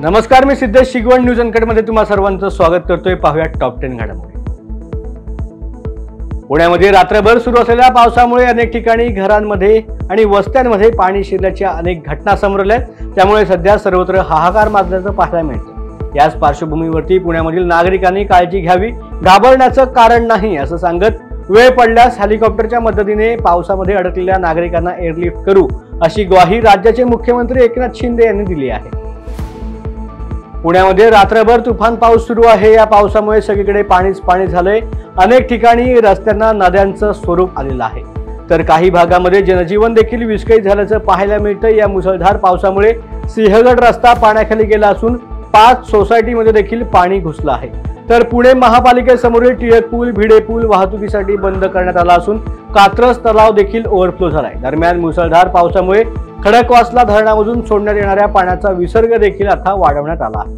नमस्कार, मी सिद्धेश शिगवण न्यूज अनकटमध्ये तुम्हा सर्वांचं स्वागत करतोय। पाहूया टॉप 10 घडामोडी। पुण्यामध्ये रात्रभर सुरू असलेल्या पावसामुळे अनेक ठिकाणी घरांमध्ये आणि वस्त्यांमध्ये पाणी शिरल्याच्या अनेक घटना समोर आल्या। त्यामुळे सध्या सर्वत्र हाहाकार माजल्याचं पाहायला मिळतं। याच पार्श्वभूमीवरती पुण्यामधील नागरिकांनी काळजी घ्यावी, घाबरण्याचं कारण नाही असं सांगत वेळ पडल्यास हेलिकॉप्टरच्या मदतीने पावसामध्ये अडकलेल्या नागरिकांना एअरलिफ्ट करू अशी ग्वाही राज्याचे मुख्यमंत्री एकनाथ शिंदे यांनी दिली आहे। पुण्यामध्ये रात्रभर तुफान पाऊस सुरू आहे। या पावसामुळे सगळीकडे पाणीच पाणी झालंय। अनेक ठिकाणी रस्त्यांना नद्यांचं स्वरूप आलेलं आहे, तर काही भागामध्ये जनजीवन देखील विस्कळीत झाल्याचं पाहायला मिळतं। या मुसळधार पावसामुळे सिंहगड रस्ता पाण्याखाली गेला असून 5 सोसायटीमध्ये देखील पाणी घुसलं आहे। तर पुणे महापालिकेसमोरील टिळक पूल, भिडे पूल वाहतुकीसाठी बंद करण्यात आला असून कात्रज तलाव देखील ओव्हरफ्लो झालाय। दरम्यान मुसळधार पावसामुळे खडकवासला धरणामधून सोडण्यात येणाऱ्या पाण्याचा विसर्ग देखील आता वाढवण्यात आला आहे।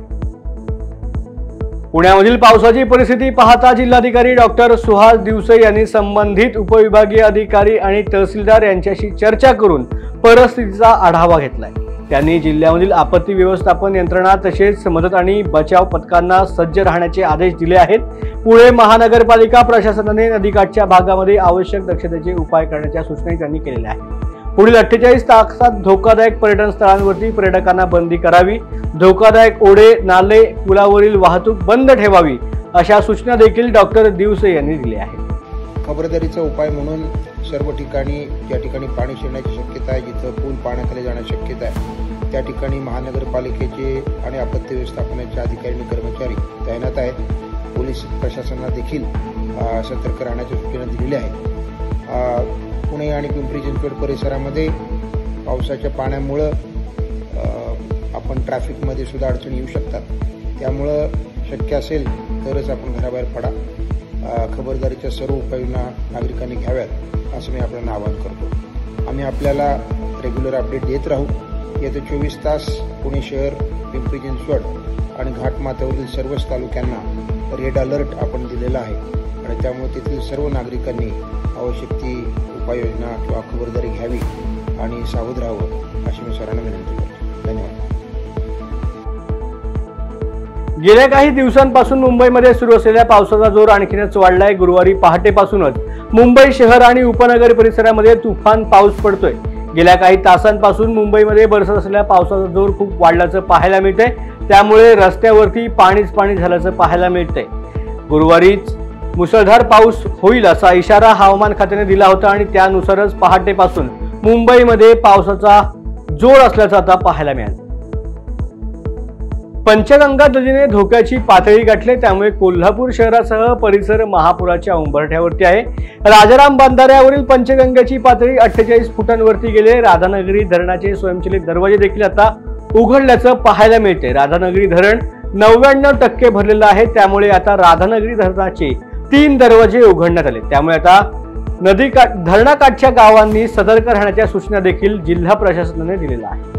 पुण्यामधील पावसाची परिस्थिती पाहता जिल्हाधिकारी डॉक्टर सुहास दिवसे यांनी संबंधित उपविभागीय अधिकारी आणि तहसीलदार यांच्याशी चर्चा करून परिस्थितीचा आढावा घेतलाय। त्यांनी जिल्ह्यामधील आपत्ती व्यवस्थापन यंत्रणा तसेच मदत आणि बचाव पथकांना सज्ज राहण्याचे आदेश दिले आहेत। पुणे महानगरपालिका प्रशासनाने नदीकाठच्या भागामध्ये आवश्यक दक्षतेचे उपाय करण्याच्या सूचनाही त्यांनी केलेल्या आहेत। पुढील 48 तासात धोकादायक पर्यटन स्थळांवरती पर्यटकांना बंदी करावी, धोकादायक ओढे, नाले, पुलावरील वाहतूक बंद ठेवावी अशा सूचना देखील डॉक्टर दिवसे यांनी दिल्या आहेत। खबरदारीचा उपाय म्हणून सर्व ठिकाणी ज्या ठिकाणी पाणी शिरण्याची शक्यता आहे, जिथं पूल पाण्याखाली जाण्याची शक्यता आहे, त्या ठिकाणी महानगरपालिकेचे आणि आपत्ती व्यवस्थापनाचे अधिकारी आणि कर्मचारी तैनात आहेत। पोलीस प्रशासनाला देखील सतर्क राहण्याच्या सूचना दिलेल्या आहेत। पुणे आणि पिंपरी चिंचवड परिसरामध्ये पावसाच्या पाण्यामुळं आपण ट्रॅफिकमध्ये सुद्धा अडचणी येऊ शकतात। त्यामुळं शक्य असेल तरच आपण घराबाहेर पडा। खबरदारीच्या सर्व उपाययोजना नागरिकांनी घ्याव्यात असं मी आपल्याला आवाहन करतो। आम्ही आपल्याला रेग्युलर अपडेट देत राहू। येत्या 24 तास पुणे शहर, पिंपरी चिंचवड आणि घाटमाथ्यावरील सर्वच तालुक्यांना रेड अलर्ट आपण दिलेला आहे आणि त्यामुळे तेथील सर्व नागरिकांनी आवश्यक ती उपाययोजना किंवा खबरदारी घ्यावी आणि सावध राहावं अशी मी सर्वांना विनंती करतो। धन्यवाद। गेल्या काही दिवसांपासून मुंबईमध्ये सुरू असलेल्या पावसाचा जोर आणखीनच वाढलाय। गुरुवारी पहाटेपासूनच मुंबई शहर आणि उपनगर परिसरामध्ये तुफान पाऊस पडतोय। गेल्या काही तासांपासून मुंबईमध्ये बरसत असलेल्या पावसाचा जोर खूप वाढल्याचं पाहायला मिळतंय। त्यामुळे रस्त्यावरती पाणीच पाणी झाल्याचं पाहायला मिळतंय। गुरुवारीच मुसळधार पाऊस होईल असा इशारा हवामान खात्याने दिला होता आणि त्यानुसारच पहाटेपासून मुंबईमध्ये पावसाचा जोर असल्याचं आता पाहायला मिळालं। पंचगंगा नदीने धोक्याची पातळी गाठली, त्यामुळे कोल्हापूर शहरासह परिसर महापुराच्या उंबरठ्यावरती आहे। राजाराम बंधाऱ्यावरील पंचगंगेची पातळी 48 फुटांवरती गेले। राधानगरी धरणाचे स्वयंचलित दरवाजे देखील आता उघडल्याचं पाहायला मिळते। राधानगरी धरण 99% भरलेलं आहे, त्यामुळे आता राधानगरी धरणाचे 3 दरवाजे उघडण्यात आले। त्यामुळे आता धरणाकाठच्या गावांनी सतर्क राहण्याच्या सूचना देखील जिल्हा प्रशासनाने दिलेल्या आहेत।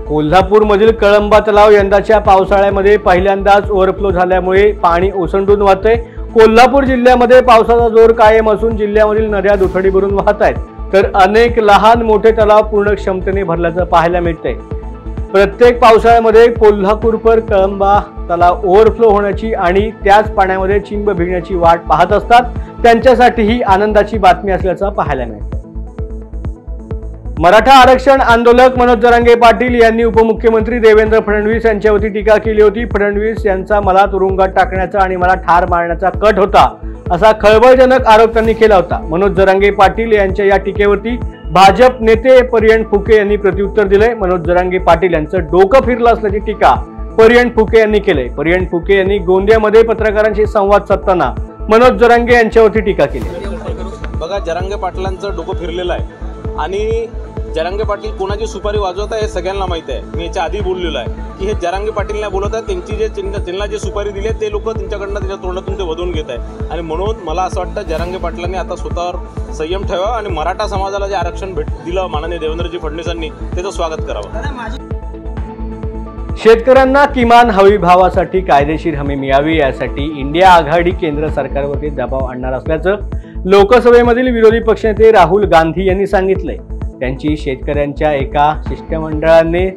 कोल्हापूरमधील कळंबा तलाव यंदाच्या पावसाळ्यामध्ये पहिल्यांदाच ओव्हरफ्लो झाल्यामुळे पाणी ओसंडून वाहतंय। कोल्हापूर जिल्ह्यामध्ये पावसाचा जोर कायम असून जिल्ह्यामधील नद्या दुथडी भरून वाहत आहेत, तर अनेक लहान मोठे तलाव पूर्ण क्षमतेने भरल्याचं पाहायला मिळतंय। प्रत्येक पावसाळ्यामध्ये कोल्हापूरपर कळंबा तलाव ओव्हरफ्लो होण्याची आणि त्याच पाण्यामध्ये चिंब भिजण्याची वाट पाहत असतात। त्यांच्यासाठी ही आनंदाची बातमी असल्याचं पाहायला मिळतं। मराठा आरक्षण आंदोलक मनोज जरांगे पाटील यांनी उपमुख्यमंत्री देवेंद्र फडणवीस यांच्यावरती टीका केली होती। फडणवीस यांचा मला तुरुंगात टाकण्याचा आणि मला ठार मारण्याचा कट होता असा खळबळजनक आरोप त्यांनी केला होता। मनोज जरांगे पाटील यांच्या या टीकेवरती भाजप नेते परियंत फुके यांनी प्रत्युत्तर दिले। मनोज जरांगे पाटील यांचं डोकं फिरलं असल्याची टीका परियंत फुके यांनी केली। परियंत फुके यांनी गोंदियामध्ये पत्रकारांशी संवाद साधताना मनोज जरांगे यांच्यावरती टीका केली। बघा, जरांगे पाटलांचं डोकं फिरलेलं आहे आणि जरांगे पाटील कोणाची सुपारी वाजवत आहे हे सगळ्यांना माहिती आहे। मी याच्या आधी बोललेलो आहे की हे जरांगे पाटील नाही बोलत आहे, त्यांना जे सुपारी दिली आहे ते लोक त्यांच्याकडनं त्याच्या तोंडातून ते वधवून घेत आहे। आणि म्हणून मला असं वाटतं जरांगे पाटलांनी आता स्वतःवर संयम ठेवावा आणि मराठा समाजाला जे आरक्षण दिलं माननीय देवेंद्रजी फडणवीसांनी त्याचं स्वागत करावं। शेतकऱ्यांना किमान हमी भावासाठी कायदेशीर हमी मिळावी यासाठी इंडिया आघाडी केंद्र सरकारवरती दबाव आणणार असल्याचं लोकसभेमधील विरोधी पक्षनेते राहुल गांधी यांनी सांगितलंय। त्यांची शेतकऱ्यांच्या एका शिष्टमंडळाने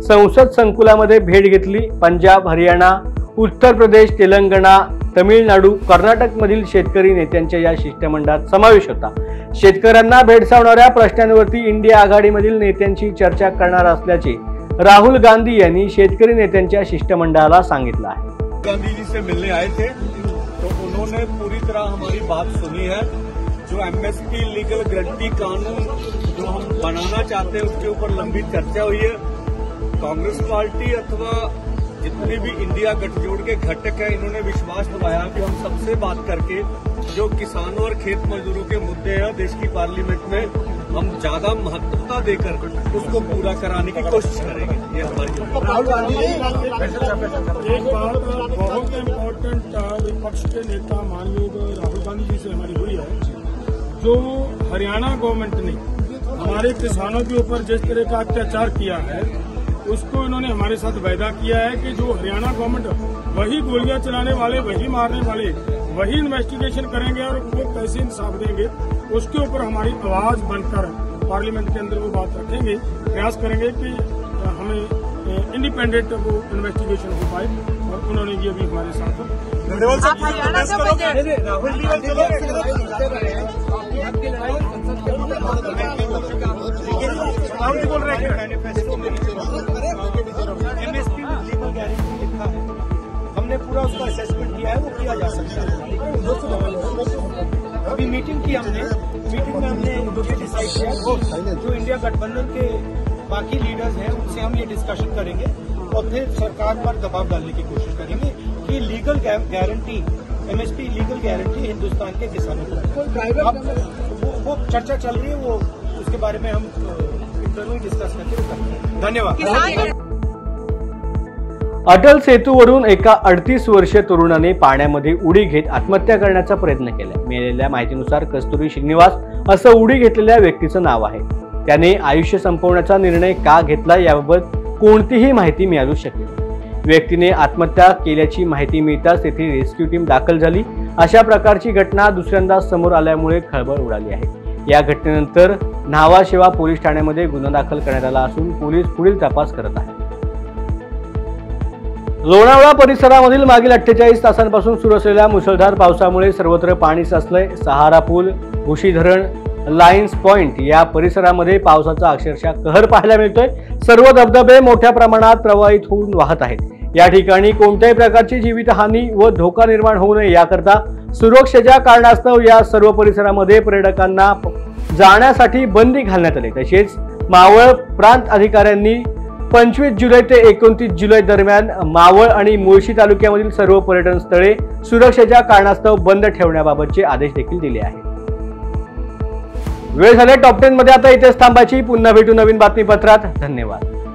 संसद संकुलामध्ये भेट घेतली। पंजाब, हरियाणा, उत्तर प्रदेश, तेलंगणा, तमिळनाडू, कर्नाटकमधील शेतकरी नेत्यांच्या या शिष्टमंडळात समावेश होता। शेतकऱ्यांना भेडसावणाऱ्या प्रश्नांवरती इंडिया आघाडीमधील नेत्यांशी चर्चा करणार असल्याचे राहुल गांधी यांनी शेतकरी नेत्यांच्या शिष्टमंडळाला सांगितलं आहे। गांधी जी से मिलने आए थे तो उन्होंने पूरी तरह हमारी बात सुनी है। जो एमएसपी लीगल गारंटी कानून जो हम बनाना चाहते हैं उसके ऊपर लंबी चर्चा हुई है। कांग्रेस पार्टी अथवा जितने भी इंडिया गठजोड़ के घटक हैं इन्होंने विश्वास दिलाया कि हम सबसे बात करके जो किसानों और खेत मजदूरों के मुद्दे हैं देश की पार्लियामेंट में हम ज्यादा महत्वता देकर उसको पूरा कराने की कोशिश करेंगे। ये हमारी राहुल गांधी एक बात बहुत इम्पोर्टेंट विपक्ष के नेता माननीय राहुल गांधी जी से हमारी हुई है। जो हरियाणा गवर्नमेंट ने हमारे किसानों के ऊपर जिस तरह का अत्याचार किया है उसको इन्होंने हमारे साथ वायदा किया है कि जो हरियाणा गवर्नमेंट वही गोलियां चलाने वाले, वही मारने वाले, वही इन्वेस्टिगेशन करेंगे और वो कैसे इंसाफ देंगे उसके ऊपर हमारी आवाज बनकर पार्लियामेंट के अंदर वो बात रखेंगे। प्रयास करेंगे कि हमें इंडिपेंडेंट वो इन्वेस्टिगेशन हो पाए और उन्होंने ये भी हमारे साथ बोल रहे हैं मैनिफेस्टो में एमएसपी में लीगल गारंटी लिखा है। हमने पूरा उसका असेसमेंट किया है, वो किया जा सकता है। अभी मीटिंग की हमने, मीटिंग में हमने ये डिसाइड किया जो इंडिया गठबंधन के बाकी लीडर्स हैं उनसे हम ये डिस्कशन करेंगे और फिर सरकार पर दबाव डालने की कोशिश करेंगे कि legal guarantee, MSP legal guarantee Hindustan के किसानों को वो चर्चा चल रही है, वो उसके बारे में हम इंटरनली डिस्कस करके। धन्यवाद। अटल सेतूवरून एका 38 वर्षीय तरुणाने पाण्यामध्ये उडी घेत आत्महत्या करण्याचा प्रयत्न केला। मिळालेल्या माहितीनुसार कस्तुरी श्रीनिवास असं उडी घेतलेल्या व्यक्तीचं नाव आहे। त्याने आयुष्य संपवण्याचा निर्णय का घेतला याबाबत कोणतीही माहिती मिळू शकली नाही। व्यक्तीने आत्महत्या केल्याची माहिती मिळताच तेथे रेस्क्यू टीम दाखल झाली। अशा प्रकारची घटना दुसऱ्यांदा समोर आल्यामुळे खळबळ उडाली आहे। या घटनेनंतर न्हावाशेवा पोलीस ठाण्यामध्ये गुन्हा दाखल करण्यात आला असून पोलीस पुढील तपास करत आहेत। लोणावळा परिसरामधील मागील 48 तासांपासून सुरू असलेल्या मुसळधार पावसामुळे सर्वत्र पाणी साचलंय। सहारा पूल, भुशी धरण, लायन्स पॉइंट या परिसरामध्ये पावसाचा अक्षरशः कहर पाहायला मिळतोय। सर्व धबधबे मोठ्या प्रमाणात प्रवाहित होऊन वाहत आहेत। या ठिकाणी कोणत्याही प्रकारची जीवितहानी व धोका निर्माण होऊ नये याकरता सुरक्षेच्या कारणास्तव या सर्व परिसरामध्ये पर्यटकांना जाण्यासाठी बंदी घालण्यात आली। तसेच मावळ प्रांत अधिकाऱ्यांनी 25 जुलै ते 29 जुलै दरम्यान मावळ आणि मुळशी तालुक्यामधील सर्व पर्यटन स्थळे सुरक्षेच्या कारणास्तव बंद ठेवण्याबाबतचे आदेश देखील दिले आहेत। वेळ झाले टॉप 10 मध्ये आता इथेच थांबायची। पुन्हा भेटू नवीन बातमीपत्रात। धन्यवाद।